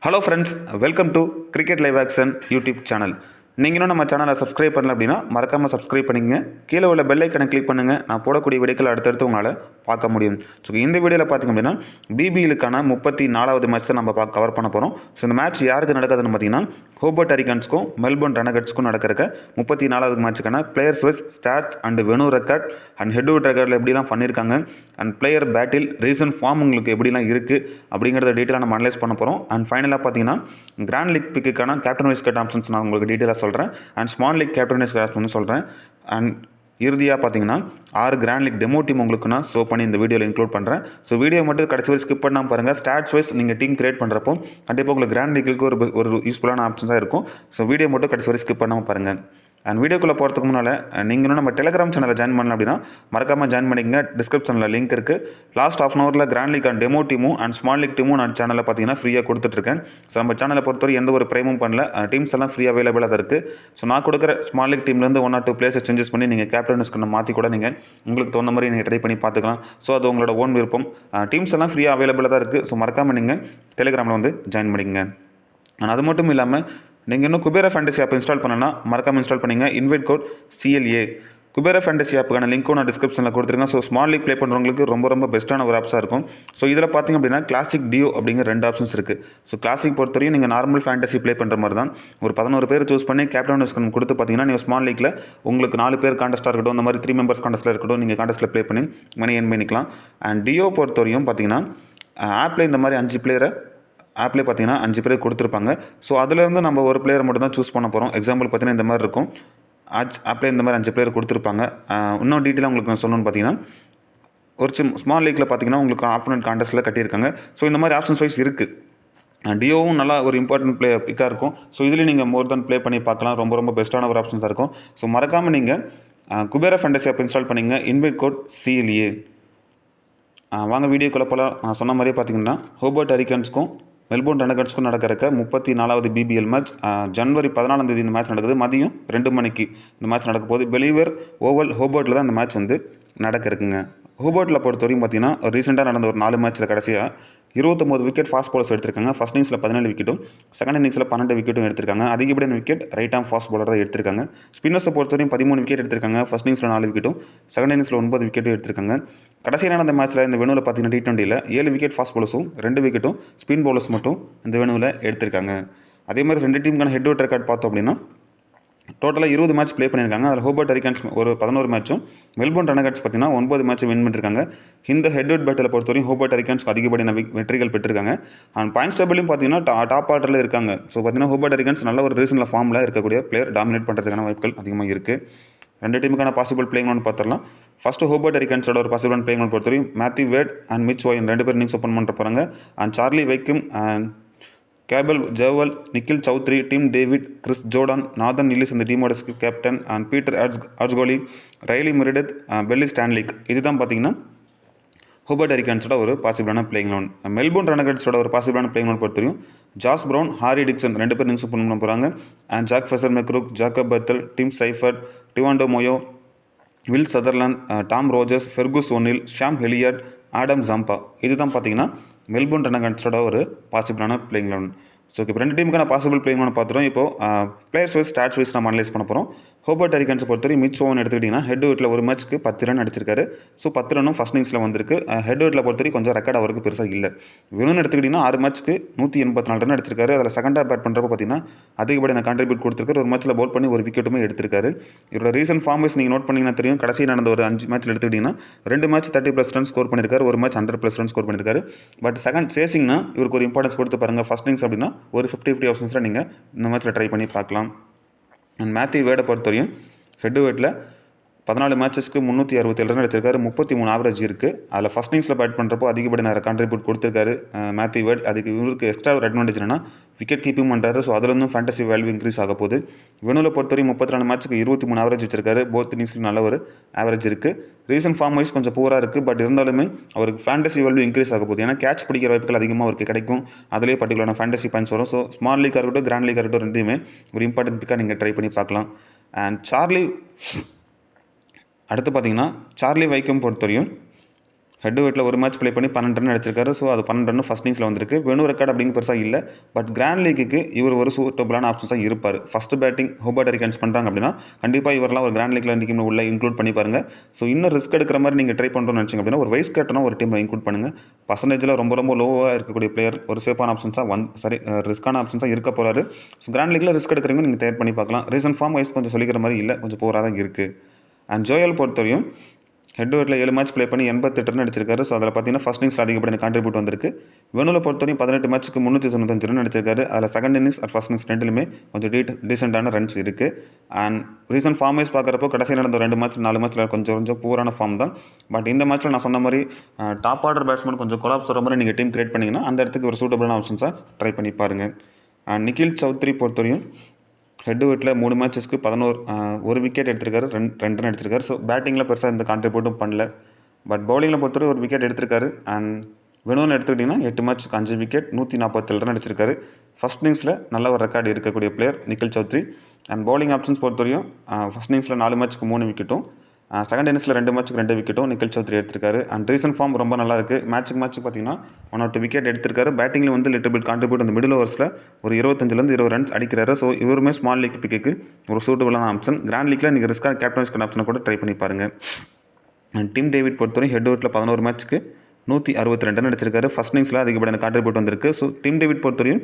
Hello friends, welcome to cricket live action YouTube channel. நீங்கள் இன்னும் நம்ம சேனலை சப்ஸ்கிரைப் பண்ணல அப்படின்னா மறக்காமல் சப்ஸ்கிரைப் பண்ணிக்கங்க. கீழே உள்ள பெல் ஐக்கனை கிளிக் பண்ணுங்கள். நான் போடக்கூடிய வீடியோக்கள் அடுத்தடுத்து உங்களால் பார்க்க முடியும். ஸோ இந்த வீடியோவில் பார்த்திங்க அப்படின்னா பிபிஎலுக்கான 34வது மேட்ச் தான் நம்ம கவர் பண்ண போகிறோம். ஸோ இந்த மேட்ச் யாருக்கு நடக்குதுன்னு பார்த்தீங்கன்னா ஹோபர்ட் ஹரிக்கன்ஸ்க்கும் மெல்போர்ன் ரெனகட்ஸ்க்கும் நடக்கிறக்க 34வது மேட்சுக்கான players wise stats and venue record and ஹெட்வுட் ரெக்கார்டில் எப்படிலாம் பண்ணியிருக்காங்க அண்ட் பிளேயர் பேட்டில் ரீசன் ஃபார்ம் உங்களுக்கு எப்படிலாம் இருக்குது அப்படிங்கிறத டீட்டெயிலாக நம்ம அனலைஸ் பண்ண போகிறோம். அண்ட் ஃபைனலாக பார்த்தீங்கன்னா கிராண்ட் லீக் பிக்குக்கான கேப்டன் வைஸ் கேட் ஆப்ஷன்ஸ் நான் உங்களுக்கு டீட்டெயிலாக சொல்கிறேன். And small league captain vice கேட் ஆப்ஷன் சொல்கிறேன். அண்ட் இறுதியாக பார்த்தீங்கன்னா 6 கிராண்ட் லீக் டெமோ டீம் உங்களுக்கு நான் ஷோ பண்ணி இந்த வீடியோவில் இன்க்ளூட் பண்ணுறேன். ஸோ வீடியோ மட்டும் கடைசி வரை ஸ்கிப் பண்ணாமல் பாருங்கள். ஸ்டாட்ஸ் வைஸ் நீங்கள் டீம் கிரியேட் பண்ணுறப்போ கண்டிப்பாக உங்களுக்கு கிராண்ட் லீக்கு ஒரு யூஸ்ஃபுல்லான ஆப்ஷன்ஸாக இருக்கும். ஸோ வீடியோ மட்டும் கடைசி வரை ஸ்கிப் பண்ணாமல் பாருங்கள். அண்ட் வீடியோக்குள்ளே போகிறதுக்கு முன்னால் நீங்கள் இன்னும் நம்ம டெலிகிராம் சேனலில் ஜாயின் பண்ணலாம் அப்படின்னா மறக்காமல் ஜாயின் பண்ணிக்கங்க. டிஸ்கிரிப்ஷனில் லிங்க் இருக்குது. லாஸ்ட் ஆஃப் அன் ஹவரில் கிராண்ட் லீக் அண்ட் டெமோ டீமும் அண்ட் ஸ்மால் லீக் டீமும் நான் சேனலில் பார்த்தீங்கன்னா ஃப்ரீயாக கொடுத்துட்ருக்கேன். ஸோ நம்ம சேனலை பொறுத்தவரை எந்த ஒரு ப்ரைமும் பண்ணல. டீம்ஸ் எல்லாம் ஃப்ரீ அவைலபிளாக தான் இருக்குது. ஸோ நான் கொடுக்குற ஸ்மால் லீக் டீம்லேருந்து 1 or 2 பிளேஸை சேஞ்சஸ் பண்ணி நீங்கள் கேப்டன்ஸ்க்கு மாற்றி கூட நீங்கள் உங்களுக்கு தகுந்த மாதிரி நீங்கள் ட்ரை பண்ணி பார்த்துக்கலாம். ஸோ அது உங்களோட ஓன் விருப்பம். டீம்ஸ் எல்லாம் ஃப்ரீயாக அவைலபிளாக தான் இருக்குது. ஸோ மறக்காமல் நீங்கள் டெலிகிராமில் வந்து ஜாயின் பண்ணிக்கங்க. அண்ட் அது மட்டும் இல்லாமல் நீங்கள் இன்னும் குபேரா ஃபேண்டசி ஆப் இன்ஸ்டால் பண்ணனா மறக்காமல் இன்ஸ்டால் பண்ணிங்க. Invite code CLA. Kubera fantasy ஆப்புக்கான லிங்க்கும் நான் டிஸ்கிரிப்ஷனில் கொடுத்துருங்க. ஸோ ஸ்மால் லீக் ப்ளே பண்ணுறவங்களுக்கு ரொம்ப பெஸ்ட்டான ஒரு ஆப்ஸாக இருக்கும். ஸோ இதில் பார்த்திங்க அப்படின்னா கிளாசிக் டியோ அப்படிங்கிற 2 ஆப்ஷன்ஸ் இருக்குது. ஸோ கிளாசிக் பொறுத்தவரையும் நீங்கள் நார்மல் ஃபேண்டசி ப்ளே பண்ணுற மாதிரி தான் ஒரு 11 பேர் சூஸ் பண்ணி கேப்டன் வைஸ் கொடுத்து பார்த்தீங்கன்னா நீங்கள் ஸ்மால் லீக்கில் உங்களுக்கு 4 பேர் கான்டெஸ்ட்டாக இருக்கட்டும், இந்த மாதிரி 3 மெம்பர்ஸ் கான்டெஸ்ட்டில் இருக்கட்டும், நீங்கள் கான்டெஸ்ட்டில் ப்ளே பண்ணி மணி ஏர்ன் பண்ணிக்கலாம். அண்ட் டியோ பொறுத்தவரையும் பார்த்தீங்கன்னா ஆப்பில் இந்த மாதிரி 5 பிளேயரை ஆப்லேயே பார்த்தீங்கன்னா 5 பேர் கொடுத்துருப்பாங்க. ஸோ அதுலேருந்து நம்ம ஒரு பிளேயர் மட்டும் தான் சூஸ் பண்ண போகிறோம். எக்ஸாம்பிள் பார்த்தீங்கன்னா இந்த மாதிரி இருக்கும். ஆப்லேயே இந்த மாதிரி 5 பிளேயர் கொடுத்துருப்பாங்க. இன்னும் டீட்டெயிலாக உங்களுக்கு நான் சொல்லணும்னு பார்த்தீங்கன்னா ஒரு ஸ்மால் லீக்கில் பார்த்தீங்கன்னா உங்களுக்கு ஆப்போனன்ட் கான்டெஸ்ட்டில் கட்டியிருக்காங்க. ஸோ இந்த மாதிரி ஆப்ஷன்ஸ் வைஸ் இருக்குது. டியோவும் நல்லா ஒரு இம்பார்ட்டன்ட் பிக்காக இருக்கும். ஸோ இதுலேயும் நீங்கள் மோர் தென் ப்ளே பண்ணி பார்க்கலாம். ரொம்ப பெஸ்ட்டான ஒரு ஆப்ஷன்ஸாக இருக்கும். ஸோ மறக்காமல் நீங்கள் குபேரா ஃபேண்டசி ஆப் இன்ஸ்டால் பண்ணிங்க. Invite code CLA. வாங்க வீடியோக்குள்ள போல. நான் சொன்ன மாதிரியே பார்த்தீங்கன்னா ஹோபர்ட் ஹரிக்கன்ஸ்க்கும் மெல்போர்ன் ரெனகட்ஸ்க்கும் நடக்கிறக்க 34வது BBL மேட்ச் ஜனவரி 14ஆம் தேதி இந்த மேட்ச் நடக்குது. மதியம் 2 மணிக்கு இந்த மேட்ச் நடக்க போகுது. பெலிவர் ஓவல் ஹோபர்ட்டில் தான் இந்த மேட்ச் வந்து நடக்க இருக்குங்க. ஹோபர்ட்டில் பொறுத்த வரைக்கும் பார்த்தீங்கன்னா ரீசெண்டாக நடந்த ஒரு 4 மேட்ச்சில் கடைசியாக 29 விக்கெட் ஃபாஸ்ட் பாலர்ஸ் எடுத்திருக்காங்க. ஃபர்ஸ்ட் இன்னிங்ஸில் 17 விக்கெட்டும் செகண்ட் இன்னிங்ஸில் 12 விக்கெட்டும் எடுத்திருக்காங்க. அதிகப்படியான wicket right arm fast bowler தான் எடுத்திருக்காங்க. ஸ்பின்னர்ஸை பொறுத்தவரையும் 13 விக்கெட் எடுத்திருக்காங்க. ஃபர்ஸ்ட் இன்னிங்ஸில் 4 விக்கெட்டும் செகண்ட் இன்னிங்ஸில் 9 விக்கெட்டும் எடுத்திருக்காங்க. கடைசியாக நடந்த மேட்ச்சில் இந்த வெனுவில் பார்த்தீங்கன்னா T20ல் 7 விக்கெட் ஃபாஸ்ட் பாலர்ஸும் 2 விக்கெட்டும் ஸ்பின் பாலர்ஸ் மட்டும் இந்த வெனுவில் எடுத்திருக்காங்க. அதே மாதிரி 2 டீமுக்கான ஹெட்வுட் ரெக்கார்ட் பார்த்தோம் அப்படின்னா டோட்டலாக 20 மேட்ச் ப்ளே பண்ணியிருக்காங்க. அதில் ஹோபர்ட் ஹரிக்கன்ஸ் ஒரு 11 மேட்சும் மெல்போர்ன் ரெனகட்ஸ் பார்த்தீங்கன்னா 9 மேட்ச் வின் பண்ணியிருக்காங்க. இந்த ஹெட்வுட் பேட்டில் பொறுத்தவரையும் ஹோபர்ட் ஹரிக்கன்ஸ்க்கு அதிகப்படியான வெற்றிகள் பெற்றிருக்காங்க. அண்ட் பாயிண்ட்ஸ் டேபிளையும் பார்த்தீங்கன்னா டாப் ஆர்டரில் இருக்காங்க. ஸோ பார்த்தீங்கன்னா ஹோபர்ட் ஹரிக்கன்ஸ் நல்ல ஒரு ரீசனில் ஃபார்மில் இருக்கக்கூடிய பிளேயர், டாமினேட் பண்ணுறதுக்கான வாய்ப்புகள் அதிகமாக இருக்குது. 2 டீமுக்கான பாசிபிள் பிளேயிங் ஒன்று பார்த்துடலாம். ஃபஸ்ட்டு ஹோபர்ட் ஹரிக்கன்ஸோட ஒரு பாசிபிள் பிளேயிங் ஒன்று பொறுத்தவரையும் Matthew Wade and Mitch Owen 2 பேர் இன்னிங்ஸ் ஓப்பன் பண்ணுற போகிறாங்க. அண்ட் சார்லி வைக்கும் அண்ட் கேபல் Jewell, Nikhil Chaudhary, Tim David, Chris Jordan, Nathan Ellis இந்த டீமோட captain and Peter Hatzoglou, Riley Meredith, Billy Stanlake. இதுதான் பார்த்தீங்கன்னா ஹோபர்ட் ஹரிக்கன்ஸோட ஒரு பாசிபிளான பிளேயிங் லோன். மெல்போர்ன் ரெனகட்ஸோட ஒரு பாசிபிளான பிளேயிங் லோன் பொறுத்தவரையும் ஜாஸ் ப்ரவுன், ஹாரி டிக்சன் 2 பேர் இன்னிங்ஸ் ஓப்பன் பண்ண போகிறாங்க. And Jake Fraser McGurk, Jacob Bethell, Tim Seifert, Tawanda Muyeye, Will Sutherland, Tom Rogers, Fergus O'Neill, Sam ஹெலியர்ட், Adam Zampa. இதுதான் பார்த்தீங்கன்னா மெல்போர்ன் ரெனகட்ஸோட ஒரு பாசிபிளான பிளேயிங் லெவன். ஸோ இப்போ 2 டீமுக்கான பாசிபிள் பிளேயிங் லெவன் பார்த்துறோம். இப்போ பிளேயர்ஸ் வைஸ் ஸ்டாட்ஸ் வைஸ் நம்ம அனலைஸ் பண்ண போகிறோம். ஹோபர்ட் ஹரிக்கன்ஸை பொறுத்தவரை மிச் ஓவன் எடுத்துக்கிட்டிங்கன்னா ஹெட்வுட்டில் ஒரு மேட்ச்க்கு 10 ரன் அடிச்சிருக்காரு. ஸோ 10 ரன்னும் ஃபர்ஸ்ட் இன்னிங்ஸில் வந்திருக்கு. ஹெட்வுட்டில் பொறுத்தவரை கொஞ்சம் ரெக்கார்ட் அவருக்கு பெருசாக இல்லை. வெனுன்னு எடுத்துக்கிட்டிங்கன்னா 6 மேட்ச்க்கு 184 ரன் அடிச்சிருக்காரு. அதில் செகண்டாக பேட் பண்ணுறப்போ பார்த்தீங்கன்னா அதிகப்படியான கான்ட்ரிபியூட் கொடுத்துருக்காரு. ஒரு மேட்ச்சில் பவுல் பண்ணி ஒரு விக்கெட்டுமே எடுத்திருக்காரு. இவரோட ரீசன்ட் ஃபார்ம் வைஸ் நீங்கள் நோட் பண்ணிங்கன்னா தெரியும். கடைசி நடந்த ஒரு 5 மேட்ச்சில் எடுத்துக்கிட்டிங்கன்னா 2 மேட்ச் 30+ ரன் ஸ்கோர் பண்ணியிருக்காரு. ஒரு மேட்ச் 100+ ரன் ஸ்கோர் பண்ணியிருக்காரு. பட் செகண்ட் சேசிங்னா இவருக்கு ஒரு இம்பார்ட்டன்ஸ் கொடுத்து பாருங்கள். ஃபர்ஸ்ட் இன்னிங்ஸ் அப்படின்னா ஒரு 50-50 ஆப்ஷன்ஸில் நீங்கள் இந்த மேட்ச்சில் ட்ரை பண்ணி பார்க்கலாம். அண்ட் மேத்யூ வேடை பொறுத்தவரையும் ஹெட்வுட்டில் 14 மேட்சஸ்க்கு 367 ரன் அடிச்சிருக்காரு. 33 ஆவரேஜ் இருக்குது. அதில் ஃபர்ஸ்ட் இன்னிங்ஸில் பேட் பண்ணுறப்போ அதிகப்படியான கான்ட்ரிபியூட் கொடுத்துருக்காரு மேத்யூ வேட். அதுக்கு இவருக்கு எக்ஸ்ட்ரா ஒரு அட்வான்டேஜ் என்னன்னா விக்கெட் கீப்பிங் பண்ணுறாரு. ஸோ அதுலேருந்து ஃபேண்டசி வேல்யூ இன்க்ரீஸ் ஆக போகுது. வெனுவில் பொறுத்தவரையும் 32 மேட்ச்சுக்கு 23 ஆவரேஜ் வச்சிருக்காரு. போத் இன்னிங்ஸில் நல்ல ஒரு ஆவரேஜ் இருக்குது. ரீசன்ட் ஃபார்ம் வைஸ் கொஞ்சம் பூராக இருக்குது. பட் இருந்தாலுமே அவருக்கு ஃபேண்டசி வேல்யூ இன்க்ரீஸ் ஆக போகுது. ஏன்னா கேட்ச் பிடிக்கிற வாய்ப்புகள் அதிகமாக அவருக்கு கிடைக்கும். அதிலே பர்டிகுலரான ஃபேண்டசி பாயிண்ட்ஸ் வரும். ஸோ ஸ்மால் லீக்காக இருக்கட்டும், கிராண்ட் லீக்காக இருக்கட்டும், ரெண்டுமே ஒரு இம்பார்ட்டன்ட் பிக்காக நீங்கள் ட்ரை பண்ணி பார்க்கலாம். அண்ட் சார்லி அடுத்து பார்த்தீங்கன்னா சார்லி வைக்கம் பொறுத்தவரையும் ஹெட் வெயிட்டில் ஒரு மேட்ச் ப்ளே பண்ணி 12 ரன் அடிச்சிருக்காரு. ஸோ அது 12 ரன் ஃபஸ்ட் இன்னிங்ஸில் வந்திருக்கு. வெனு ரெக்கார்டு அப்படிங்க பெருசாக இல்லை. பட் கிராண்ட் லீக்குக்கு இவர் ஒரு சூட்டபிளான ஆப்ஷன்ஸாக இருப்பார். ஃபஸ்ட்டு பேட்டிங் ஹோபர்ட் ஹரிகன்ஸ் பண்ணுறாங்க அப்படின்னா கண்டிப்பாக இவரெல்லாம் ஒரு கிராண்ட் லீக்கில் டீமில் உள்ள இன்க்ளூட் பண்ணி பாருங்கள். ஸோ இன்னும் ரிஸ்க் எடுக்கிற மாதிரி நீங்கள் ட்ரை பண்ணுறோம்னு நினச்சிங்க அப்படின்னா ஒரு வைஸ் கேப்டனாக ஒரு டீமில் இன்க்ளூட் பண்ணுங்கள். பர்சன்டேஜில் ரொம்ப லோவாக இருக்கக்கூடிய பிளேயர் ஒரு சேஃபான ஆப்ஷன்ஸாக ரிஸ்க்கான ஆப்ஷன்ஸாக இருக்க போகிறாரு. ஸோ கிராண்ட் லீக்கில் ரிஸ்க் எடுக்கிறவங்க நீங்கள் தயார் பண்ணி பார்க்கலாம். ரீசன் ஃபார்ம் வைஸ் கொஞ்சம் சொல்லிக்கிற மாதிரி இல்லை, கொஞ்சம் போராக தான் இருக்குது. அண்ட் ஜோயல் பொறுத்தவரையும் ஹெட் வெயிட்டில் 7 மேட்ச் ப்ளே பண்ணி 88 ரன் அடிச்சிருக்காரு. ஸோ அதில் பார்த்தீங்கன்னா ஃபஸ்ட் இன்னிங்ஸில் அதிகப்படியான கான்ட்ரிபியூட் வந்திருக்கு. வெனுவில் பொறுத்தவரையும் 18 மேட்ச்சுக்கு 395 ரன் அடிச்சிருக்காரு. அதில் second innings and first innings ரெண்டுலுமே கொஞ்சம் டீசெண்டான ரன்ஸ் இருக்குது. அண்ட் ரீசன்ட் ஃபார்ம் வைஸ் பார்க்குறப்போ கடைசியில் நடந்த 2 மேட்ச் 4 மேட்ச்சில் கொஞ்சம் பூரான ஃபார்ம் தான். பட் இந்த மேட்ச்சில் நான் சொன்ன மாதிரி டாப் ஆர்டர் பேட்ஸ்மேன் கொஞ்சம் கொலாப்ஸ் வர மாதிரி நீங்கள் டீம் கிரியேட் பண்ணிங்கன்னா அந்த இடத்துக்கு ஒரு சூட்டபிளான ஆப்ஷன்ஸாக ட்ரை பண்ணி பாருங்கள். அண்ட் நிக்கில் சௌத்ரி பொறுத்தவரையும் ஹெட் வெயிட்டில் 3 மேட்சஸ்க்கு 1 விக்கெட் எடுத்திருக்காரு, 2 ரன் அடிச்சிருக்காரு. ஸோ பேட்டிங்கில் பெருசாக எந்த கான்ட்ரிபியூட்டும் பண்ணல. பட் பவுலிங்கில் பொறுத்தவரை 1 விக்கெட் எடுத்திருக்காரு. அண்ட் வெனுன்னு எடுத்துக்கிட்டிங்கன்னா 8 மேட்ச்சுக்கு 5 விக்கெட் 147 ரன் அடிச்சிருக்காரு. ஃபஸ்ட் இன்னிங்ஸில் நல்ல ஒரு ரெக்கார்டு இருக்கக்கூடிய player Nikhil Chaudhary. And bowling options பொறுத்தவரையும் ஃபஸ்ட் இன்னிங்ஸில் 4 மேட்ச்சுக்கு 3 விக்கெட்டும், செகண்ட் இன்னிங்ஸில் 2 மேட்ச்சுக்கு 2 விக்கெட்டும் நிக்கில் சௌத்ரி எடுத்திருக்காரு. அண்ட் ரீசன்ட் ஃபார்ம் ரொம்ப நல்லா இருக்குது. மேட்ச்சுக்கு பார்த்தீங்கன்னா 1 or 2 விக்கெட் எடுத்திருக்காரு. பேட்டிங்கில் வந்து லிட்டில் பிட் கான்ட்ரிபியூட் அந்த மிடில் ஓவர்ஸில் ஒரு 25-20 ரன்ஸ் அடிக்கிறாரு. ஸோ இவருமே ஸ்மால் லீக் பிக்கு ஒரு சூட்டபிளான ஆப்ஷன். கிராண்ட் லீக்கில் நீங்கள் ரிஸ்க்கான கேப்டன் ஆப்ஷனை கூட ட்ரை பண்ணி பாருங்கள். அண்ட் டிம் டேவிட் பொறுத்தவரை ஹெட் வெயிட்டில் 11 மேட்ச்சுக்கு 162 ரன் அடிச்சிருக்காரு. ஃபஸ்ட் இன்னிங்ஸில் அதிகப்படியான கான்ட்ரிபியூட் வந்திருக்கு. ஸோ டிம் டேவிட் பொறுத்தவரையும்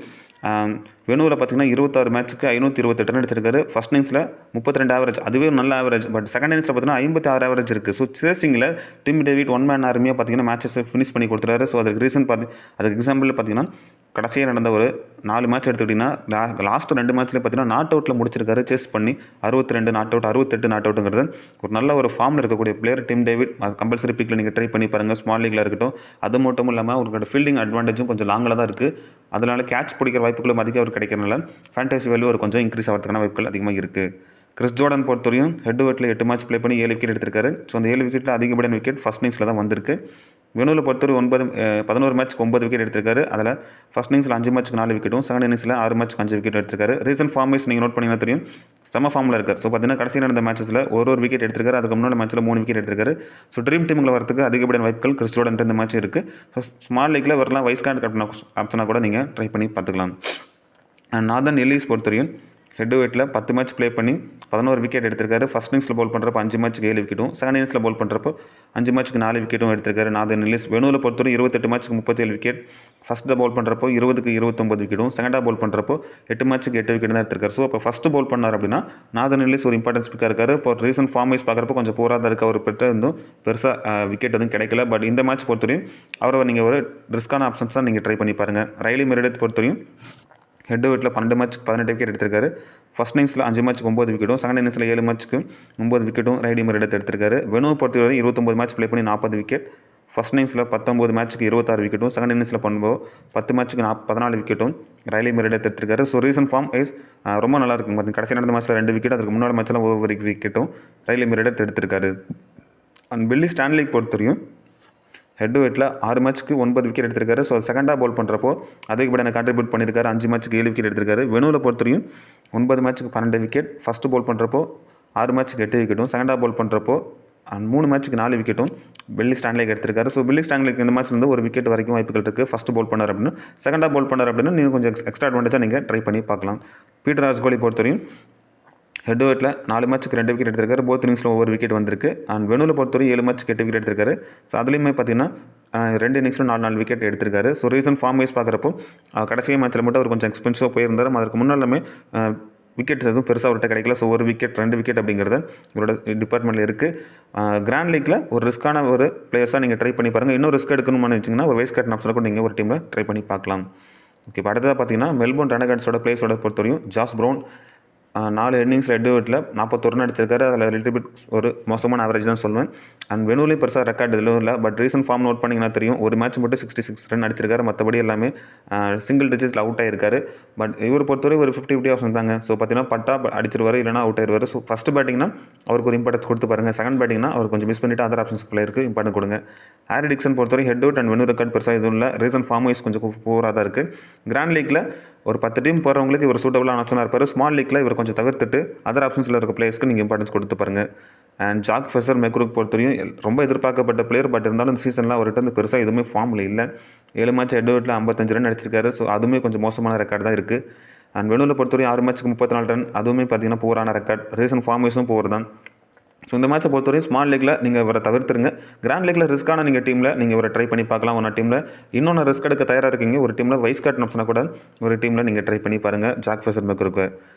வெனுவில் பார்த்தீங்கன்னா 26 மேட்ச்சுக்கு 528 ரன் அடிச்சிருக்காரு. ஃபஸ்ட் இன்னிங்ஸில் 32 ஆவரேஜ், அதுவே நல்ல ஆவரேஜ். பட் செகண்ட் இன்னிங்ஸில் பார்த்தீங்கன்னா 56 ஆவரேஜ் இருக்குது. ஸோ சேசிங்கில் டிம் டேவிட் ஒன் மேன் ஆர்மியாக பார்த்தீங்கன்னா மேட்சஸ் ஃபினிஷ் பண்ணி கொடுத்துறாரு. ஸோ அதுக்கு ரீசன் அதுக்கு எக்ஸாம்பிள் பார்த்தீங்கன்னா கடைசியாக நடந்த ஒரு 4 மேட்ச் எடுத்துக்கிட்டிங்கன்னா லாஸ்ட் 2 மேட்ச்சில் பார்த்தீங்கன்னா நாட் அவுட்டில் முடிச்சிருக்காரு. சேஸ் பண்ணி 62 நாட் அவுட், 68 நாட் அவுட்டுங்கிறது ஒரு நல்ல ஒரு ஃபார்மில் இருக்கக்கூடிய பிளேயர் டிம் டேவிட். அது கம்பல்சரி பிக்கில் நீங்கள் ட்ரை பண்ணி பாருங்கள். ஸ்மால் லீக்கில் இருக்கட்டும். அது மட்டும் இல்லாமல் அவரோட ஃபீல்டிங் அட்வான்டேஜும் கொஞ்சம் லாங்கில் தான் இருக்குது. அதனால் கேட்ச் பிடிக்கிற வாய்ப்புகளும் அதிகம் அவர் கிடைக்கிறனால ஃபேண்டசி வேல்யூ ஒரு கொஞ்சம் இன்க்ரீஸ் ஆகிறதுக்கான வாய்ப்புகள் அதிகமாக இருக்குது. கிறிஸ் ஜோர்டன் பொறுத்தவரையும் ஹெட் வெயிட்டில் 8 மேட்ச் ப்ளே பண்ணி 7 விக்கெட் எடுத்திருக்காரு. ஸோ அந்த 7 விக்கெட்டில் அதிகப்படியான விக்கெட் ஃபஸ்ட் இன்னிங்ஸில் தான் வந்திருக்கு. வெனுவில் பொறுத்தவரை 11 மேட்ச்க்கு 9 விக்கெட் எடுத்திருக்காரு. அதில் ஃபஸ்ட் இன்னிங்ஸில் 5 மேட்ச்க்கு 4 விக்கெட்டும், செகண்ட் இன்னிங்ஸில் 6 மேட்ச்க்கு 5 விக்கெட் எடுத்திருக்காரு. ரீசன்ட் ஃபார்ம் வைஸ் நீங்கள் நோட் பண்ணிங்கன்னா தெரியும், செம ஃபார்மில் இருக்கார். ஸோ பார்த்தீங்கன்னா கடைசியில் நடந்த மேட்சஸில் ஒரு விக்கெட் எடுத்திருக்காரு. அதுக்கு முன்னாடி மேட்ச்சில் 3 விக்கெட் எடுத்திருக்காரு. ஸோ ட்ரீம் டீமில் வரதுக்கு அதிகப்படியான வாய்ப்புகள் கிறிஸ் ஜோர்டன் இந்த மேட்ச் இருக்குது. ஸோ ஸ்மால் லீக்கில் வரலாம் வைஸ் கேப்டன் ஆப்ஷனாக கூட நீங்கள் ட்ரை பண்ணி பார்த்துக்கலாம். நாதன் எல்லிஸ் பொறுத்தவரையும் ஹெட் வெயிட்டில் 10 மேட்ச் ப்ளே பண்ணி 11 விக்கெட் எடுத்திருக்காரு. ஃபஸ்ட் இன்னிங்ஸில் பவுல் பண்ணுறப்போ 5 மேட்ச்சுக்கு 7 விக்கெட்டும், செகண்ட் இன்னிங்ஸில் பவுல் பண்ணுறப்போ 5 மேட்ச்சுக்கு 4 விக்கெட்டும் எடுத்திருக்காரு. நாதன் எல்லிஸ் வெனுவில் பொறுத்தவரை 28 மேட்ச்சுக்கு 37 விக்கெட், ஃபஸ்ட்டு பவுல் பண்ணுறப்போ 20க்கு 29 விக்கெட்டும், செகண்டாக பவுல் பண்ணுறப்போ 8 மேட்ச்சுக்கு 8 விக்கெட் தான் எடுத்திருக்காரு. ஸோ இப்போ ஃபஸ்ட்டு பவுல் பண்ணார் அப்படின்னா நாதன் எல்லிஸ் ஒரு இம்பார்ட்டன்ஸ் பிக்காக இருக்காரு. இப்போ ரீசன்ட் ஃபார்ம் வைஸ் பார்க்குறப்போ கொஞ்சம் போராக தான் இருக்குது. அவர் இருந்தும் பெருசாக விக்கெட் எதுவும் கிடைக்கல. பட் இந்த மேட்ச் பொறுத்தவரையும் அவரை நீங்கள் ஒரு ரிஸ்க்கான ஆப்ஷன்ஸ் தான் நீங்கள் ட்ரை பண்ணி பாருங்கள். ரைலி மெரிடித் பொறுத்தவரையும் ஹெட் வெயிட்டில் 12 மேட்ச்சுக்கு 18 விக்கெட் எடுத்திருக்காரு. ஃபஸ்ட் இன்னிங்ஸில் 5 மேட்ச்சுக்கு 9 விக்கெட்டும், செகண்ட் இன்னிங்ஸில் 7 மேட்ச்சுக்கு 9 விக்கெட்டும் ரைலி மெரிடித் எடுத்திருக்காரு. வெனுவை பொறுத்தவரை 29 மேட்ச் ப்ளே பண்ணி 40 விக்கெட், ஃபஸ்ட் இன்னிங்ஸில் 19 மேட்ச்சுக்கு 26 விக்கெட்டும், செகண்ட் இன்னிங்ஸில் பண்ணும்போது 10 மேட்ச்சுக்கு 14 விக்கெட்டும் ரைலி மெரிடித் எடுத்திருக்காரு. ஸோ ரீசன்ட் ஃபார்ம் வைஸ் ரொம்ப நல்லா இருக்கும். பார்த்து கடைசி நடந்த மேட்ச்சில் 2 விக்கெட், அதுக்கு முன்னாடி மேட்ச்சில் ஒவ்வொரு விக்கெட்டும் ரைலி மெரிடித் எடுத்திருக்காரு. அண்ட் பில்லி ஸ்டான்லியை பொறுத்தவரையும் ஹெட் வெயிட்டில் 6 மேட்ச்சுக்கு 9 விக்கெட் எடுத்திருக்காரு. ஸோ செகண்டாக பவுல் பண்ணுறப்போ அதிகப்படியான கான்ட்ரிபியூட் பண்ணியிருக்காரு. 5 மேட்ச்சுக்கு 7 விக்கெட் எடுத்திருக்காரு. வெனுவில் பொறுத்தவரையும் 9 மேட்ச்சுக்கு 12 விக்கெட், ஃபஸ்ட்டு பவுல் பண்ணுறப்போ 6 மேட்ச்சுக்கு 8 விக்கெட்டும், செகண்டாக பவுல் பண்ணுறப்போ 3 மேட்ச்சுக்கு 4 விக்கெட்டும் பில்லி ஸ்டான்லிக்கு எடுத்திருக்காரு. ஸோ பில்லி ஸ்டான்லிக்கு இந்த மேட்ச்லேருந்து ஒரு விக்கெட் வரைக்கும் வாய்ப்புகள் இருக்குது. ஃபஸ்ட்டு பவுல் பண்ணார் அப்படின்னு, செகண்டாக பவுல் பண்ணார் அப்படின்னா நீங்கள் கொஞ்சம் எக்ஸ்ட்ரா அட்வான்டேஜாக நீங்கள் ட்ரை பண்ணி பார்க்கலாம். பீட்டர் ஹாஸ்கோலி பொறுத்தவரையும் ஹெட் வெயிட்டில் 4 மேட்ச்சுக்கு 2 விக்கெட் எடுத்திருக்காரு. போத் இன்னிங்ஸில் ஒவ்வொரு விக்கெட் வந்திருக்கு. அண்ட் வெனுவில் பொறுத்தவரை 7 மேட்ச்சுக்கு 8 விக்கெட் எடுத்திருக்காரு. ஸோ அதுலேயுமே பார்த்தீங்கன்னா 2 இன்னிங்ஸில் 4 விக்கெட் எடுத்திருக்காரு. ஸோ ரீசன்ட் ஃபார்ம் வைஸ் பார்க்குறப்போ கடைசி மேட்ச்சில் மட்டும் அவர் கொஞ்சம் எக்ஸ்பென்சிவாக போயிருந்தார். அதற்கு முன்னாலுமே விக்கெட் எதுவும் பெருசாக அவர்கிட்ட கிடைக்கல. ஸோ 1 விக்கெட் 2 விக்கெட் அப்படிங்கிறது இவரோட டிபார்ட்மெண்ட்டில் இருக்குது. கிராண்ட் லீக்கில் ஒரு ரிஸ்க்கான ஒரு பிளேயர்ஸாக நீங்கள் ட்ரை பண்ணி பாருங்கள். இன்னும் ரிஸ்க் எடுக்கணும்னு வச்சிங்கன்னா ஒரு வைஸ் கேப்டன் ஆப்ஷனை கூட நீங்கள் ஒரு டீமில் ட்ரை பண்ணி பார்க்கலாம். ஓகே, இப்போ அடுத்ததாக பார்த்தீங்கன்னா மெல்போர்ன் ரெனகட்ஸோட பிளேஸோட பொறுத்தவரையும் ஜாஸ் ப்ரௌன் 4 இன்னிங்ஸில் ஹெட் வெயிட்டில் 41 ரன் அடிச்சிருக்காரு. அதில் லிட்டில் பிட் ஒரு மோசமான ஆவரேஜ் தான் சொல்லுவேன். அண்ட் வெனுலையும் பெருசாக ரெக்கார்டு எதுவும் இல்லை. பட் ரீசன்ட் ஃபார்ம் நோட் பண்ணிங்கன்னா தெரியும், ஒரு மேட்ச் மட்டும் 66 ரன் அடிச்சிருக்காரு. மற்றபடி எல்லாமே சிங்கிள் டிஜிட்ஸில் அவுட் ஆகிருக்காரு. பட் இவர் பொறுத்தவரை ஒரு 50-50 ஆப்ஷன் தாங்க. ஸோ பார்த்தீங்கன்னா பட்டா அடிச்சிருவார், இல்லைனா அவுட் ஆயிடுவார். ஸோ ஃபஸ்ட்டு பேட்டிங்னா அவருக்கு ஒரு இம்பார்ட்டன்ஸ் கொடுத்து பாருங்கள். செகண்ட் பேட்டிங்னா அவர் கொஞ்சம் மிஸ் பண்ணிவிட்டு அதர் ஆப்ஷன்ஸ் பிளேயருக்கு இம்பார்ட்டன்ட் கொடுங்க. ஹாரி டிக்சன் பொறுத்தவரை head out and venue record பெருசாக எதுவும் இல்லை. ரீசன்ட் ஃபார்ம் வைஸ் கொஞ்சம் போராக தான் இருக்குது. கிராண்ட் லீக்கில் ஒரு 10 டீம் போகிறவங்களுக்கு இவர் சூட்டபிளான ஆப்ஷனாக இருப்பார். ஸ்மால் லீக்கில் இவர் கொஞ்சம் தவிர்த்துட்டு அதர் ஆப்ஷன்ஸில் இருக்க பிளேயர்ஸ்க்கு நீங்கள் இம்பார்ட்டன்ஸ் கொடுத்து பாருங்கள். அண்ட் ஜாக் ஃபெசர் மெக்ரூக் பொறுத்தவரையும் ரொம்ப எதிர்பார்க்கப்பட்ட பிளேயர். பட் இருந்தாலும் இந்த சீசன்லாம் அவர்கிட்ட வந்து பெருசாக எதுவுமே ஃபார்மில் இல்லை. 7 மேட்ச் ஹெட்வர்ட்டில் 55 ரன் அடிச்சிருக்காரு. ஸோ அதுவுமே கொஞ்சம் மோசமான ரெக்கார்டு தான் இருக்குது. அண்ட் வெனுவில் பொறுத்தவரையும் 6 மேட்ச்சுக்கு 34 ரன், அதுவுமே பார்த்தீங்கன்னா புவரான ரெக்கார்ட். ரீசன்ட் ஃபார்மேஷனும் புவர் தான். ஸோ இந்த மேட்சை பொறுத்தவரையும் ஸ்மால் லீக்கில் நீங்கள் இவரை தவிர்த்துருங்க. கிராண்ட் லீக்கில் ரிஸ்க்கான நீங்கள் டீமில் நீங்கள் இவரை ட்ரை பண்ணி பார்க்கலாம். ஒன்றா டீமில் இன்னொன்று ரிஸ்க் எடுக்க தயாராக இருக்கீங்க. ஒரு டீமில் வைஸ் கேப்டன் ஆப்ஷனாக கூட ஒரு டீமில் நீங்கள் ட்ரை பண்ணி பாருங்கள் jack Feser மெக்ரூக்கு.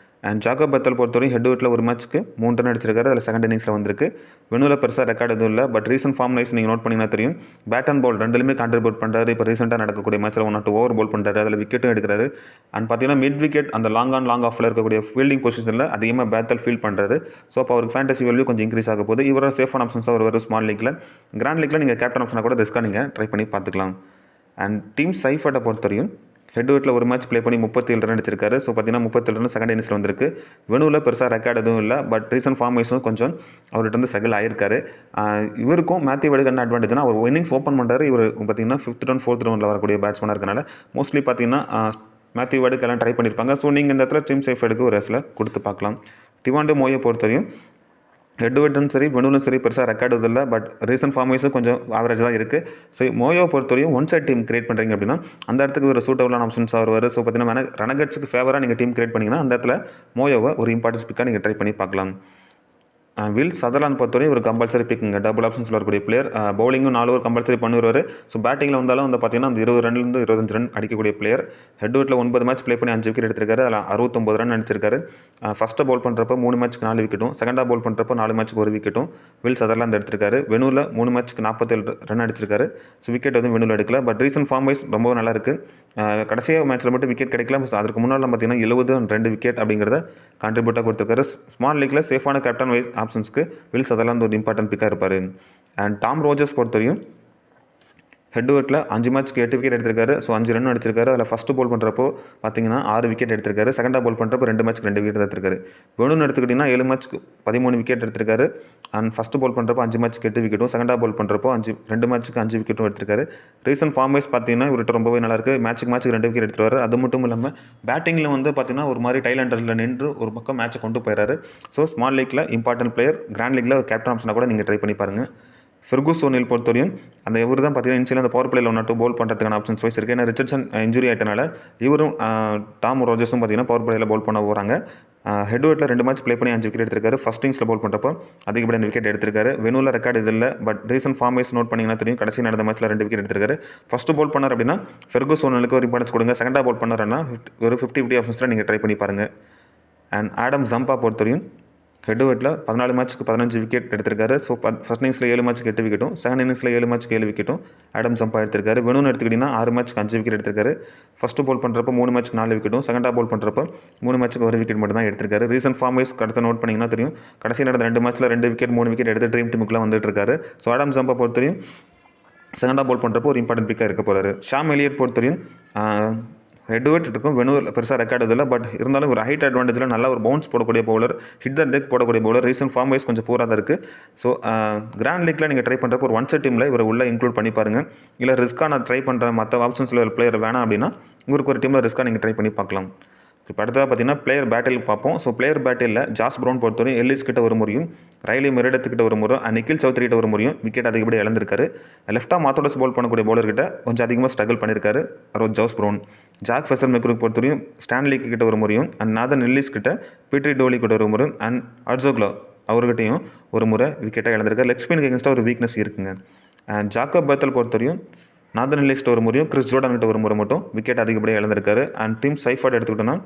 And Jacob Bethel பொறுத்தவரையும் ஹெட்வர்ட்டில் ஒரு மேட்ச்சுக்கு 3 ரன் அடிச்சிருக்காரு. அதில் செகண்ட் இன்னிங்ஸில் வந்திருக்கு. வெனுவில் பெருசாக ரெக்கார்டு எதுவும் இல்லை. பட் ரீசன்ட் ஃபார்ம் வைஸ் நீங்கள் நோட் பண்ணிங்கன்னா தெரியும். பேட் அண்ட் பால் ரெண்டுலையுமே கான்ட்ரிபியூட் பண்ணுறாரு. இப்போ ரீசெண்டாக நடக்கக்கூடிய மேட்ச்சில் 1 or 2 ஓவர் பால் பண்ணுறாரு. அதில் விக்கெட்டும் எடுக்கிறாரு. அண்ட் பார்த்தீங்கன்னா மிட் விக்கெட் அந்த லாங் ஆஃபில் இருக்கக்கூடிய ஃபீல்டிங் பொசிஷனில் அதிகமாக பேத்தல் ஃபீல்ட் பண்ணுறாரு. ஸோ அப்போ அவருக்கு ஃபேண்டசி வேல்யூ கொஞ்சம் இன்க்ரீஸ் ஆக போகுது. இவரோட சேஃபான ஆப்ஷன்ஸாக ஒரு ஸ்மால் லீக்கில். கிராண்ட் லீக்கில் நீங்கள் கேப்டன் ஆப்ஷனாக கூட ரிஸ்க்காக நீங்கள் ட்ரை பண்ணி பார்த்துக்கலாம். அண்ட் டீம் சைஃபர்ட்டை பொறுத்தவரையும் ஹெட்வர்ட்டில் ஒரு மேட்ச் ப்ளே பண்ணி 37 ரன் அடிச்சிருக்காரு. ஸோ பார்த்தீங்கன்னா 37 ரன் செகண்ட் இன்னிங்ஸில் வந்திருக்கு. வெனுவில் பெருசாக ரெக்கார்டு எதுவும் இல்லை. பட் ரீசன்ட் ஃபார்மேஷனும் கொஞ்சம் அவர்கிட்ட வந்து ஸ்ட்ரகிள் ஆயிருக்காரு. இவருக்கும் மேத்யூ வேடுக்கு என்ன அட்வான்டேஜ்னா அவர் இன்னிங்ஸ் ஓப்பன் பண்ணுறாரு. இவர் பார்த்தீங்கன்னா 5th ரன் 4th ரவுண்டில் வரக்கூடிய பேட்ஸ்மேனாக இருக்கனால மோஸ்ட்லி பார்த்தீங்கன்னா மேத்யூ வேடுக்கு எல்லாம் ட்ரை பண்ணியிருப்பாங்க. ஸோ நீங்கள் இந்த இடத்துல டீம் சைஃபர்டுக்கு ஒரு ரேஸில் கொடுத்து பார்க்கலாம். டிவாண்டே மோயை பொறுத்தவரையும் ஹெட்வர்ட்டும் சரி வெனுவிலும் சரி பெருசாக ரெக்கார்டு இல்லை. பட் ரீசன்ட் ஃபார்மேஷன் கொஞ்சம் ஆவரேஜ் தான் இருக்குது. ஸோ மோயோவை பொறுத்தவரையும் ஒன் சைட் டீம் கிரியேட் பண்ணுறீங்க அப்படின்னா அந்த இடத்துக்கு ஒரு சூட்டபுளான ஆப்ஷன்ஸாக வருவார். ஸோ பார்த்தீங்கன்னா ரனகட்ஸுக்கு ஃபேவராக நீங்கள் டீம் கிரியேட் பண்ணிங்கன்னா அந்த இடத்துல மோயோவை ஒரு இம்பார்ட்டன்ஸ் பிக்காக நீங்கள் ட்ரை பண்ணி பார்க்கலாம். வில் சதர்லாந்து பொறுத்தவரையும் ஒரு கம்பல்சரி பிக்குங்க. டபுள் ஆப்ஷன்ஸில் வரக்கூடிய பிளேயர். பவுலிங்கும் 4 ஓவர் கம்பல்சரி பண்ணிடுவார். ஸோ பேட்டிங்கில் வந்தாலும் வந்து பார்த்தீங்கன்னா அந்த 20 ரன்லேருந்து 25 ரன் அடிக்கக்கூடிய பிளேயர். ஹெட்வர்ட்டில் 9 மேட்ச் ப்ளே பண்ணி 5 விக்கெட் எடுத்திருக்காரு. அதில் 69 ரன் அடிச்சிருக்காரு. ஃபஸ்ட்டு பால் பண்ணுறப்போ 3 மேட்ச்க்கு 4 விக்கெட்டும், செகண்டாக பால் பண்ணுறப்போ 4 மேட்ச்க்கு 1 விக்கெட்டும் வில் சதர்லாந்து எடுத்திருக்காரு. வெனுவில் 3 மேட்ச்க்கு 47 ரன் அடிச்சிருக்காரு. ஸோ விக்கெட் எதுவும் வெனுவில் எடுக்கல. பட் ரீசன்ட் ஃபார்ம் வைஸ் ரொம்ப நல்லா இருக்குது. கடைசியாக மேட்ச்சில் மட்டும் விக்கெட் கிடைக்கல. அதுக்கு முன்னாடி பார்த்தீங்கன்னா 72 விக்கெட் அப்படிங்கிறத கான்ட்ரிபியூட்டாக கொடுத்துருக்காரு. ஸ்மால் லீக்கில் சேஃபான கேப்டன் வைஸ் ஆப்ஷன்ஸ்க்கு வில் சதர்லாந்து ஒரு இம்பார்ட்டன்ட் பிக்காக இருப்பார். அண்ட் டாம் ரோஜர்ஸ் பொறுத்தவரையும் ஹெட்வர்ட்டில் 5 மேட்ச்க்கு 8 விக்கெட் எடுத்திருக்காரு. ஸோ 5 ரன் அடிச்சிருக்காரு. அதில் ஃபஸ்ட்டு பால் பண்ணுறப்போ பார்த்தீங்கன்னா 6 விக்கெட் எடுத்திருக்காரு. செகண்டாக பால் பண்ணுறப்போ 2 மேட்ச்க்கு 2 விக்கெட் எடுத்திருக்காரு. வெனுன்னு எடுத்துக்கிட்டிங்கன்னா 7 மேட்ச்க்கு 13 விக்கெட் எடுத்திருக்காரு. அண்ட் ஃபஸ்ட்டு பால் பண்ணுறப்போ 5 மேட்ச்க்கு 8 விக்கெட்டும், செகண்டாக பால் பண்ணுறப்போ 2 மேட்ச்க்கு 5 விக்கெட்டும் எடுத்திருக்காரு. ரீசன்ட் ஃபார்ம் வைஸ் பார்த்தீங்கன்னா இவர்கிட்ட ரொம்பவே நல்லாயிருக்கு. மேட்ச்சுக்கு 2 விக்கெட் எடுத்துருவார். அது மட்டும் இல்லாமல் பேட்டிங்கில் வந்து பார்த்தீங்கன்னா ஒரு மாதிரி டைலண்டரில் நின்று ஒரு பக்கம் மேட்ச்சை கொண்டு போயிறாரு. ஸோ ஸ்மால் லீக்கில் இம்பார்ட்டன்ட் பிளேயர். கிராண்ட் லீக்கில் கேப்டன் ஆப்ஷனாக கூட நீங்கள் ட்ரை பண்ணி பாருங்கள். ஃபெர்கூஸ் ஓனில் பொறுத்தவரையும் அந்த இவர் தான் பார்த்தீங்கன்னா இன்சியில் அந்த பவர் பிளேயில் 1 or 2 பவுல் பண்ணுறதுக்கான ஆப்ஷன்ஸ் வைஸ் இருக்குது. ஏன்னா ரிச்சர்ட்சன் இன்ஜுரி ஆகிட்டனால இவரும் டாம் ரோஜர்ஸும் பார்த்தீங்கன்னா பவர் பிளேயில் பவுல் பண்ண போகிறாங்க. ஹெட்வர்ட்டில் 2 மேட்ச் ப்ளே பண்ணி 5 விக்கெட் எடுத்திருக்காரு. ஃபஸ்ட் இன்னிங்ஸில் பவுல் பண்ணுறப்போ அதிகப்படியான விக்கெட் எடுத்திருக்காரு. வெனுவில் ரெக்கார்டு இது இல்லை. But recent form wise note பண்ணிங்கன்னா தெரியும். கடைசி நடந்த மேட்ச்சில் 2 விக்கெட் எடுத்திருக்காரு. ஃபஸ்ட்டு பவுல் பண்ணார் அப்படின்னா ஃபெர்கூஸ் ஓனலுக்கு ஒரு இம்பார்ட்டன்ஸ் கொடுங்க. செகண்டாக பவுல் பண்ணாருன்னா ஒரு 50-50 ஆப்ஷன்ஸில் நீங்கள் ட்ரை பண்ணி பாருங்கள். அண்ட் ஆடம் ஜம்பா பொறுத்தவரையும் ஹெட்வர்ட்டில் 14 மேட்ச்க்கு 15 விக்கெட் எடுத்திருக்காரு. ஸோ ஃபஸ்ட் இன்னிங்ஸில் 7 மேட்ச்க்கு 8 விக்கெட்டும், செகண்ட் இன்னிங்ஸில் 7 மேட்ச்க்கு 7 விக்கெட்டும் ஆடம் ஜம்பா எடுத்திருக்காரு. வெனுன்னு எடுத்துக்கிட்டிங்கன்னா 6 மேட்ச்க்கு 5 விக்கெட் எடுத்திருக்காரு. ஃபஸ்ட்டு பால் பண்ணுறப்போ 3 மேட்ச்க்கு 4 விக்கெட்டும், செகண்டாக பால் பண்ணுறப்போ 3 மேட்ச்க்கு 1 விக்கெட் மட்டும் தான் எடுத்திருக்காரு. ரீசன்ட் ஃபார்ம் வைஸ் கடத்த நோட் பண்ணிங்கன்னா தெரியும். கடைசி நடந்த 2 மேட்ச்சில் 2 விக்கெட் 3 விக்கெட் எடுத்து ட்ரீம் டீமுக்குலாம் வந்துட்டு இருக்காரு. ஸோ ஆடம் ஜம்பா பொறுத்தவரையும் செகண்டாக பால் பண்ணுறப்போ ஒரு இம்பார்ட்டன்ட் பிக்காக இருக்க போகிறாரு. ஷாம் எலியட் பொறுத்தவரையும் ஹெட்வர்ட் இருக்கும். வெனுவில் பெருசாக ரெக்கார்டு இல்லை. பட் இருந்தாலும் ஒரு ஹைட் அட்வான்டேஜில் நல்லா ஒரு பவுன்ஸ் போடக்கூடிய பவுலர், ஹிட் த டெக் போடக்கூடிய பவுலர். ரீசன்ட் ஃபார்ம் வைஸ் கொஞ்சம் பூராக தான் இருக்குது. ஸோ கிராண்ட் லீக்கில் நீங்கள் ட்ரை பண்ணுறப்போ ஒரு ஒன் சைட் டீமில் இவர் உள்ளே இன்க்ளூட் பண்ணி பாருங்கள். இல்லை ரிஸ்க்காக நான் ட்ரை பண்ணுறேன் மற்ற ஆப்ஷன்ஸில் ஒரு பிளேயர் வேணாம் அப்படின்னா உங்களுக்கு ஒரு டீமில் ரிஸ்க்காக நீங்கள் ட்ரை பண்ணி பார்க்கலாம். இப்போ அடுத்ததாக பார்த்தீங்கன்னா பிளேயர் பேட்டில் பார்ப்போம். ஸோ பிளேயர் பேட்டில் ஜாஸ் ப்ரவுன் பொறுத்தவரையும் எல்லிஸ் கிட்ட ஒரு முறையும், ரைலி மெரிடத்துக்கிட்ட ஒரு முறை, நிக்கில் சௌத்ரி கிட்ட ஒரு முறையும் விக்கெட் அதிகப்படி இழந்திருக்காரு. லெஃப்டாக மாத்தோடஸ் பால் பண்ணக்கூடிய பவுலர்கிட்ட கொஞ்சம் அதிகமாக ஸ்ட்ரகிள் பண்ணியிருக்காரு ஜாஸ் ப்ரவுன். ஜாக் ஃபெசர் மெக்ரூக் பொறுத்தவரையும் ஸ்டான்லி கிட்ட ஒரு முறையும், அண்ட் நாதன் எல்லிஸ் கிட்ட பீட்ரி டோலி கிட்ட ஒரு முறை, அண்ட் அட்ஜோக்லோ அவர்கிட்டையும் ஒரு முறை விக்கெட்டாக இழந்திருக்காரு. லெக் ஸ்பின் எகென்ஸ்டாக ஒரு வீக்னஸ் இருக்குங்க. அண்ட் ஜாக்கப் பெத்தல் பொறுத்தவரையும் நாதன் எல்லிஸ்கிட்ட ஒரு முறையும், கிறிஸ் ஜோர்டன் கிட்ட ஒரு முறை மட்டும் விக்கெட் அதிகப்படியாக இழந்திருக்காரு. அண்ட் டீம் சைஃபர்ட் எடுத்துக்கிட்டோன்னா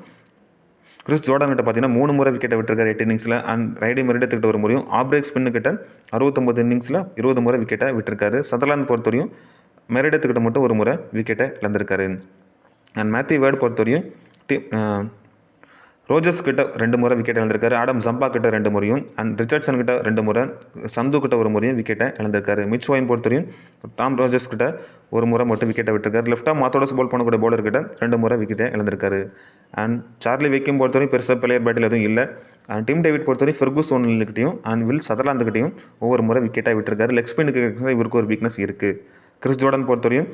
கிறிஸ் ஜோர்டன் கிட்ட பார்த்தீங்கன்னா 3 முறை விக்கெட்டை விட்டுருக்காரு 8 இன்னிங்ஸில். அண்ட் ரைடி மெரிடத்துக்கிட்ட ஒரு முறையும், ஆப்ரேக் ஸ்பின்னு கிட்ட 69 இன்னிங்ஸில் 20 முறை விக்கெட்டை விட்டுருக்காரு. சதர்லாந்து பொறுத்தவரையும் மெரிடத்துக்கிட்ட மட்டும் ஒரு முறை விக்கெட்டை இழந்திருக்காரு. அண்ட் மேத்யூ வேர்டு பொறுத்தவரையும் ரோஜர்ஸ் கிட்ட 2 முறை விக்கெட் இழந்திருக்காரு. ஆடம் ஜம்பா கிட்ட 2 முறையும், அண்ட் ரிச்சர்ட்சன் கிட்ட 2 முறை, சந்து கிட்ட ஒரு முறையும் விக்கெட்டை இழந்திருக்காரு. மிச் ஒயின் பொறுத்தவரையும் டாம் ரோஜர்ஸ் கிட்ட ஒரு முறை மட்டும் விக்கெட்டை விட்டுருக்காரு. லெஃப்டாக மாத்தோடஸ் பால் பண்ணக்கூடிய பவுலர் கிட்ட 2 முறை விக்கெட்டை இழந்திருக்காரு. அண்ட் சார்லி வைக்கும் பொறுத்தவரையும் பெருசாக பிளேயர் பேட்டில் எதுவும் இல்லை. அண்ட் டிம் டேவிட் பொறுத்தவரையும் ஃபெர்கூஸ் ஓனல்கிட்டையும் அண்ட் வில் சதர்லாந்துக்கிட்டையும் ஒவ்வொரு முறை விக்கெட்டாக விட்டுருக்காரு. லெக் ஸ்பின்னுக்கு இவருக்கு ஒரு வீக்னஸ் இருக்குது. கிறிஸ் ஜோர்டன் பொறுத்தவரையும்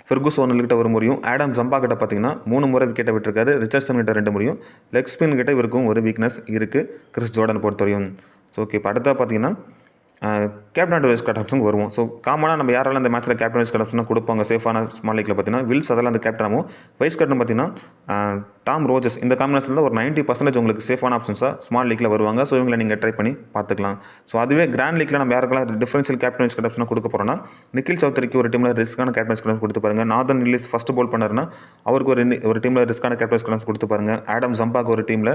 ஃபெர்கூஸ் ஓனல்கிட்ட ஒரு முறையும், ஆடம் ஜம்பா கிட்ட பார்த்தீங்கன்னா 3 முறை விக்கெட்டை விட்டுருக்காரு. ரிச்சர்ட்சன் கிட்ட 2 முறையும், லெக் ஸ்பின் கிட்ட இவருக்கும் ஒரு வீக்னஸ் இருக்குது கிறிஸ் ஜோர்டன் பொறுத்தவரையும். ஸோ ஓகே, இப்போ அடுத்தா பார்த்தீங்கன்னா கேப்டன் அண்ட் வைஸ் கேப்டன்ஸும் வருவோம். ஸோ காமனாக நம்ம யாரெல்லாம் இந்த மேட்ச்சில் கேப்டன் வைஸ் கேப்டன்ஸ்லாம் கொடுப்பாங்க சேஃபான ஸ்மால் லீக்கில் பார்த்தீங்கன்னா வில் சதர்லாந்து கேப்டனாகவும் வைஸ் கேப்டன் பார்த்தீங்கன்னா டாம் ரோஜர்ஸ். இந்த காம்பினேஷனில் ஒரு 90% உங்களுக்கு சேஃபான ஆப்ஷன்ஸாக ஸ்மால் லீக்கில் வருவாங்க. ஸோ இவங்களை நீங்கள் ட்ரை பண்ணி பார்த்துக்கலாம். ஸோ அதுவே கிராண்ட் லீக்கில் நம்ம யாருக்கெல்லாம் டிஃபரன்ஷியல் கேப்டன் வைஸ் கேப்டன்ஸ்லாம் கொடுக்க போகிறோம்னா நிக்கில் சௌத்ரிக்கு ஒரு டீமில் ரிஸ்க்கான கேப்டன் வைஸ் கேப்டன்ஸ் கொடுத்து பாருங்க. நாதன் இல்லிஸ் ஃபஸ்ட் போல் பண்ணாருன்னா அவருக்கு ஒரு டீமில் ரிஸ்க்கான கேப்டன் வைஸ் கேப்டன்ஸ் கொடுத்து பாருங்க. ஆடம் ஜம்பாக்கு ஒரு டீமில்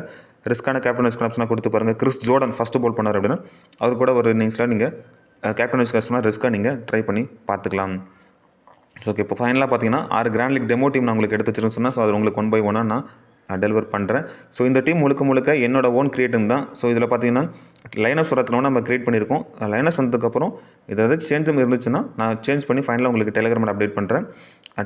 ரிஸ்க்கான கேப்டன் வைஸ் கேப்டன்ஸ்லாம் கொடுத்து பாருங்க. கிறிஸ் ஜோர்டன் ஃபஸ்ட் போல் பண்ணார் அப்படின்னா அவர் கூட ஒரு இன்னிங்ஸில் நீங்கள் கேப்டன் வைஸ் கேப்டன்ஸ்லாம் ரிஸ்க்காக நீங்கள் ட்ரை பண்ணி பார்த்துக்கலாம். ஸோ ஓகே, இப்போ ஃபைனலாக பார்த்தீங்கன்னா 6 கிராண்ட் லீக் டெமோ டீம் நான் உங்களுக்கு எடுத்து வச்சுருன்னு சொன்னால், ஸோ அது உங்களுக்கு 1 by 1 நான் டெலிவர் பண்ணுறேன். ஸோ இந்த டீம் முழுக்க என்னோட ஓன் கிரியேட்டிங் தான். ஸோ இதில் பார்த்தீங்கன்னா லைனப் சொல்கிறதுனால நம்ம கிரியேட் பண்ணியிருக்கோம். லைனப் வந்ததுக்கப்புறம் ஏதாவது சேஞ்சும் இருந்துச்சுன்னா நான் சேஞ்ச் பண்ணி ஃபைனலாக உங்களுக்கு டெலிகிராமில் அப்டேட் பண்ணுறேன்.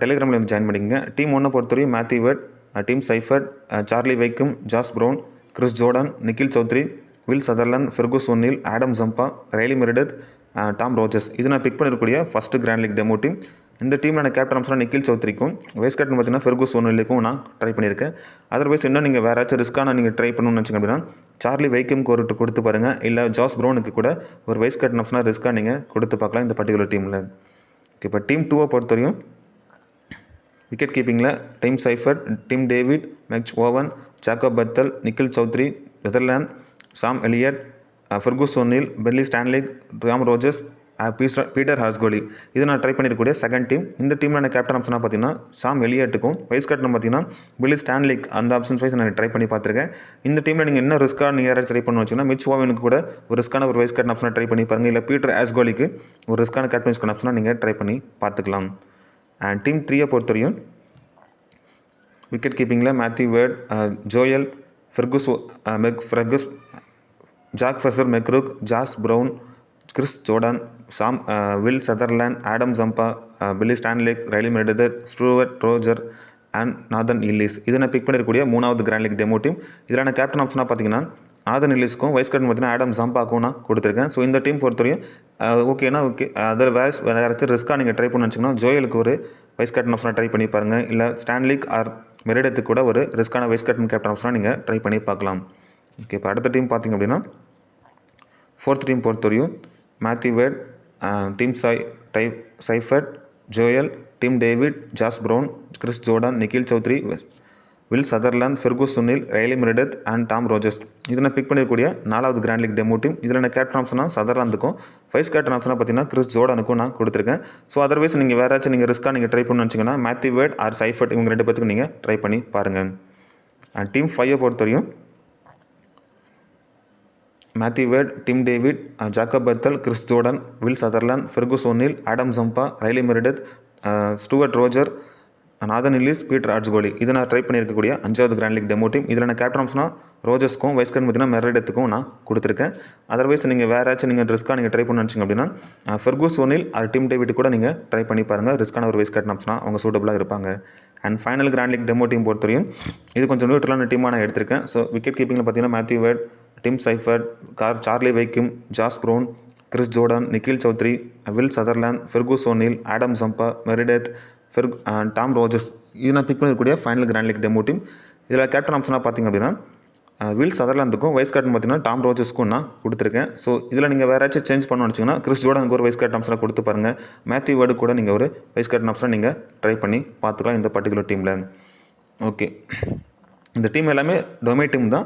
டெலிகிராமில் வந்து ஜாயின் பண்ணிக்கங்க. டீம் 1 பொறுத்தவரையும் Matthew Wade, Tim Seifert, Charlie Wakim, Josh Brown, Chris Jordan, Nikhil Chaudhary, Will Sutherland, Fergus O'Neill, Adam Zampa, Riley Meredith, Tom Rogers. இது நான் பிக் பண்ணிருக்கக்கூடிய first grand league demo team. இந்த டீமில் நான் கேப்டன் ஆப்ஷனாக நிக்கில் சௌத்ரிக்கும் வைஸ் கேப்டன் பார்த்தீங்கன்னா ஃபெர்குஸ் ஒன்னிலுக்கும் நான் ட்ரை பண்ணியிருக்கேன். அதர்வைஸ் இன்னும் நீங்கள் வேறு ஏதாச்சும் ரிஸ்க்கான நீங்கள் ட்ரை பண்ணணும்னு வச்சுங்க அப்படின்னா சார்லி வைக்கம்க்கு ஒரு கொடுத்து பாருங்கள். இல்லை ஜாஸ் ப்ரௌனுக்கு கூட ஒரு வைஸ் கேப்டன் ஆப்ஷனாக ரிஸ்க்காக நீங்கள் கொடுத்து பார்க்கலாம் இந்த பர்டிகுலர் டீமில். ஓகே, இப்போ டீம் 2 பொறுத்தவரையும் விக்கெட் கீப்பிங்கில் Tim Seifert, Tim David, Max Owen, Jacob Bethell, Nikhil Chaudhary, Sutherland, Sam Elliott, Fergus O'Neill, Billy Stanlake, Tom Rogers, Peter Hatzoglou. இதை நான் ட்ரை பண்ணியிருக்கக்கூடிய செகண்ட் டீம். இந்த டீமில் நான் கேப்டன் ஆப்ஷனாக பார்த்தீங்கன்னா சாம் எலியட்டுக்கும் வைஸ் கேப்டன் பார்த்தீங்கன்னா பெர்லி ஸ்டான்லிக் அந்த ஆப்ஷன்ஸ் வைஸ் நான் ட்ரை பண்ணி பார்த்துருக்கேன். இந்த டீமில் நீங்கள் என்ன ரிஸ்க்காக நீங்கள் யாராவது ட்ரை பண்ணணும் வச்சுன்னா மிச் ஓவனுக்கு கூட ஒரு ரிஸ்க்கான ஒரு வைஸ் கேப்டன் ஆப்ஷனாக ட்ரை பண்ணி பாருங்கள். இல்லை பீட்டர் ஹாஸ்கோலிக்கு ஒரு ரிஸ்க்கான கேப்டன் வைஸ் ஆப்ஷனாக நீங்கள் ட்ரை பண்ணி பார்த்துக்கலாம். அண்ட் டீம் 3 பொறுத்தவரையும் விக்கெட் கீப்பிங்கில் Matthew Wade, Joel, Fergus, Jake Fraser McGurk, Josh Brown, Chris Jordan, Will Sutherland, Adam Zampa, Billy Stanlake, Riley Meredith, Stuart Roger and Nathan Ellis. இதை நான் pick பண்ணிருக்கக்கூடிய 3வது grand league demo team. இதில் நான் captain ஆப்ஷனாக பார்த்தீங்கன்னா நாதன் இல்லிஸ்க்கும் wise captain பார்த்தீங்கன்னா Adam ஜம்பாக்கும் நான் கொடுத்துருக்கேன். ஸோ இந்த டீம் பொறுத்தவரையும் ஓகேனா ஓகே. அதில் வேறு யாராச்சும் ரிஸ்க்காக நீங்கள் ட்ரை பண்ணு வச்சிங்கன்னா ஜோயலுக்கு ஒரு வைஸ் கேப்டன் ஆப்ஷனாக ட்ரை பண்ணி பாருங்கள். இல்லை ஸ்டான்லிக் ஆர் மெரிடத்துக்கு கூட ஒரு ரிஸ்க்கான வைஸ் கேப்டன் ஆப்ஷனாக நீங்கள் ட்ரை பண்ணி பார்க்கலாம். ஓகே, இப்போ அடுத்த டீம் பார்த்திங்க அப்படின்னா 4th டீம் பொறுத்தவரையும் Matthew Wade, Tim Seifert, Joel, Tim David, Josh Brown, Chris Jordan, Nikhil Chaudhary, Will Sutherland, Fergus O'Neill, Riley Meredith and Tom Rogers. இதை நான் பிக் பண்ணிருக்கக்கூடிய 4வது கிராண்ட் லீக் டெமோ டீம். இதில் நான் கேப்டன் ஆப்ஷனாக சதர்லாந்துக்கும் வைஸ் கேப்டன் ஆப்ஷனாக பார்த்தீங்கன்னா கிறிஸ் ஜோர்டனுக்கும் நான் கொடுத்துருக்கேன். ஸோ அதர்வைஸ் நீங்கள் வேறு ஏதாச்சும் நீங்கள் ரிஸ்க்காக நீங்கள் ட்ரை பண்ணணும்னு வச்சிங்கன்னா மேத்யூ வேர்ட் ஆர் சைஃபர்ட் இவங்க 2 பேத்துக்கு நீங்கள் ட்ரை பண்ணி பாருங்கள். அண்ட் டீம் 5 பொறுத்தவரையும் Matthew Wade, Tim David, Jacob Bethell, Chris Jordan, Will Sutherland, Fergus O'Neill, Adam Zampa, Riley Meredith, Stuart Roger, Nathan Ellis, Peter Hatzoglou. இதை நான் ட்ரை பண்ணியிருக்கக்கூடிய 5வது கிராண்ட் லீக் டெமோ டீம். இதில் நான் கேப்டன் ஆப்ஷனாக ரோஜர்ஸ்க்கும் வைஸ் கேப்டன் பார்த்தீங்கன்னா மெரிடத்துக்கும் நான் கொடுத்துருக்கேன். அதர்வைஸ் நீங்கள் வேறு ஏதாச்சும் நீங்கள் ரிஸ்க்காக நீங்கள் ட்ரை பண்ண வச்சிங்க அப்படின்னா ஃபெர்குஸ் ஒன்னில் ஆர் டீம் டேவிட் கூட நீங்கள் ட்ரை பண்ணி பாருங்கள். ரிஸ்க்கான ஒரு வைஸ் கேப்டன் ஆப்ஷனாக அவங்க சூட்டபுளாக இருப்பாங்க. And final grand league demo team பொறுத்தவரையும் இது கொஞ்சம் நியூட்ரலான டீமாக நான் எடுத்திருக்கேன். ஸோ விக்கெட் கீப்பிங்கில் பார்த்தீங்கன்னா Matthew Wade, Tim Seifert, Charlie Wakim, Josh Brown, Chris Jordan, Nikhil Chaudhary, Will Sutherland, Fergus O'Neill, Adam Zampa, Meredith, Tom Rogers. இது நான் பிக் பண்ணிருக்கக்கூடிய final grand league demo team. இதில் கேப்டன் ஆப்ஷனாக பார்த்திங்க அப்படின்னா வில் சதர்லாந்துக்கும் வைஸ் கேப்டன் பார்த்தீங்கன்னா டாம் ரோஜர்ஸ்க்கும் நான் கொடுத்துருக்கேன். ஸோ இதில் நீங்கள் வேறு ஏதாச்சும் சேஞ்ச் பண்ணணும்னு வச்சிங்கன்னா கிறிஸ் ஜோர்டனுக்கு ஒரு வைஸ் கேப்டன் ஆப்ஷனாக கொடுத்து பாருங்கள். மேத்யூ வேர்டு கூட நீங்கள் ஒரு வைஸ் கேப்டன் ஆப்ஷனாக நீங்கள் ட்ரை பண்ணி பார்த்துக்கலாம் இந்த பர்டிகுலர் டீமில். ஓகே, இந்த டீம் எல்லாமே டொமே டீம் தான்.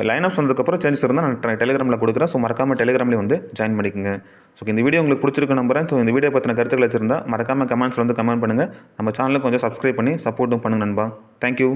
லைன் ஆஃப் வந்ததுக்கப்புறம் சேஞ்சஸ் இருந்தால் நான் டெலிகிராமில் கொடுக்குறேன். ஸோ மறக்காமல் டெலிகிராம்லேயே வந்து ஜாயின் பண்ணிக்கோங்க. ஸோ இந்த வீடியோ உங்களுக்கு பிடிச்சிருக்கு நம்புறேன். ஸோ இந்த வீடியோ பற்றின கருத்துக்கள் வச்சிருந்தால் மறக்காமல் கமெண்ட்ஸில் வந்து கமெண்ட் பண்ணுங்கள். நம்ம சேனலுக்கு கொஞ்சம் சப்ஸ்கிரைப் பண்ணி சப்போர்ட்டும் பண்ணுங்கள் நண்பா. தேங்க்யூ.